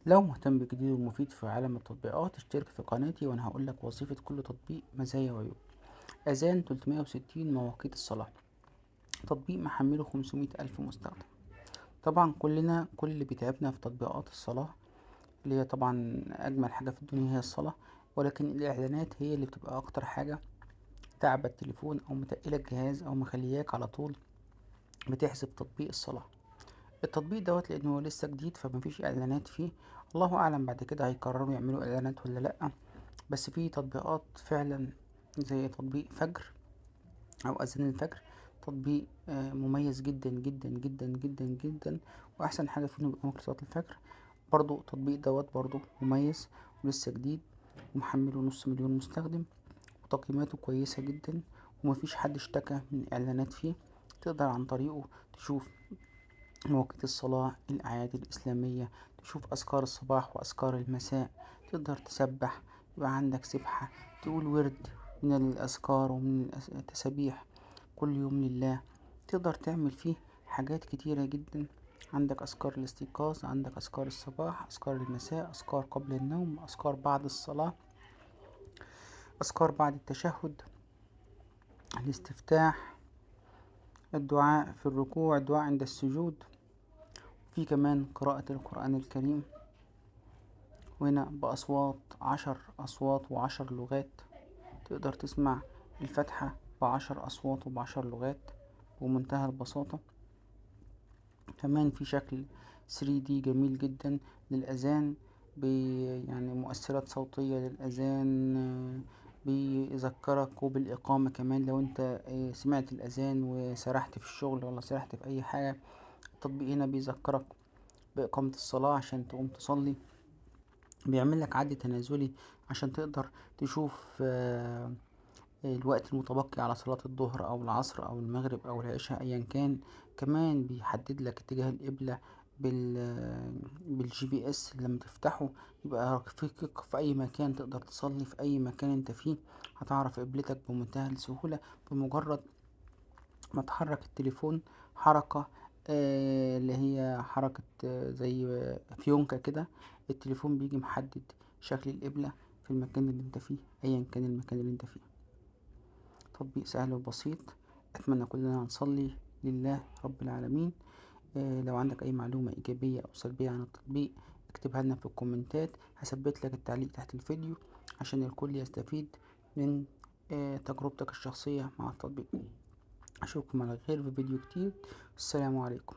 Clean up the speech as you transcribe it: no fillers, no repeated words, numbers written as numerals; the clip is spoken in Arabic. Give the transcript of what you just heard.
لو مهتم بجديد ومفيد في عالم التطبيقات اشترك في قناتي وأنا هقولك وظيفة كل تطبيق، مزايا وعيوب. أذان 360 مواقيت الصلاة، تطبيق محمله 500 ألف مستخدم. طبعا كل اللي بيتعبنا في تطبيقات الصلاة، اللي هي طبعا أجمل حاجة في الدنيا هي الصلاة، ولكن الإعلانات هي اللي بتبقى أكتر حاجة تعب التليفون أو متقلة الجهاز أو مخلياك على طول بتحذف تطبيق الصلاة. التطبيق دوت لأنه لسه جديد فمفيش إعلانات فيه، الله أعلم بعد كده هيقرروا يعملوا إعلانات ولا لأ. بس في تطبيقات فعلا زي تطبيق فجر أو أذان الفجر، تطبيق مميز جدا جدا جدا جدا جدا، وأحسن حاجة فيه إنه بيبقى ممكن صلاة الفجر. برضو التطبيق دوت برضو مميز ولسه جديد ومحمله 500,000 مستخدم، وتقييماته كويسة جدا، ومفيش حد اشتكى من إعلانات فيه. تقدر عن طريقه تشوف مواقيت الصلاة، الأعياد الإسلامية، تشوف أذكار الصباح وأذكار المساء، تقدر تسبح، يبقى عندك سبحة، تقول ورد من الأذكار ومن التسابيح كل يوم لله. تقدر تعمل فيه حاجات كتيرة جدا، عندك أذكار الاستيقاظ، عندك أذكار الصباح، أذكار المساء، أذكار قبل النوم، أذكار بعد الصلاة، أذكار بعد التشهد، الاستفتاح، الدعاء في الركوع، الدعاء عند السجود، في كمان قراءة القرآن الكريم، وهنا بأصوات، 10 أصوات و10 لغات. تقدر تسمع الفاتحة ب10 أصوات وب10 لغات بمنتهى البساطة. كمان في شكل 3D جميل جدا للأذان، يعني مؤثرات صوتية للأذان، بيذكرك وبالإقامة كمان لو انت سمعت الأذان وسرحت في الشغل ولا سرحت في أي حاجة، التطبيق هنا بيذكرك بإقامة الصلاة عشان تقوم تصلي. بيعمل لك عد تنازلي عشان تقدر تشوف الوقت المتبقي على صلاة الظهر أو العصر أو المغرب أو العشاء أيا كان. كمان بيحدد لك اتجاه القبلة بالGPS، لما تفتحه يبقى في أي مكان تقدر تصلي في أي مكان انت فيه، هتعرف قبلتك بمنتهى السهولة بمجرد ما تحرك التليفون حركة، اللي هي حركة زي فيونكة كده، التليفون بيجي محدد شكل القبلة في المكان اللي انت فيه ايا كان المكان اللي انت فيه. تطبيق سهل وبسيط، اتمنى كلنا نصلي لله رب العالمين. لو عندك اي معلومة ايجابية او سلبية عن التطبيق اكتبها لنا في الكومنتات، هثبت لك التعليق تحت الفيديو عشان الكل يستفيد من تجربتك الشخصية مع التطبيق. أشوفكم على خير في فيديو جديد. السلام عليكم.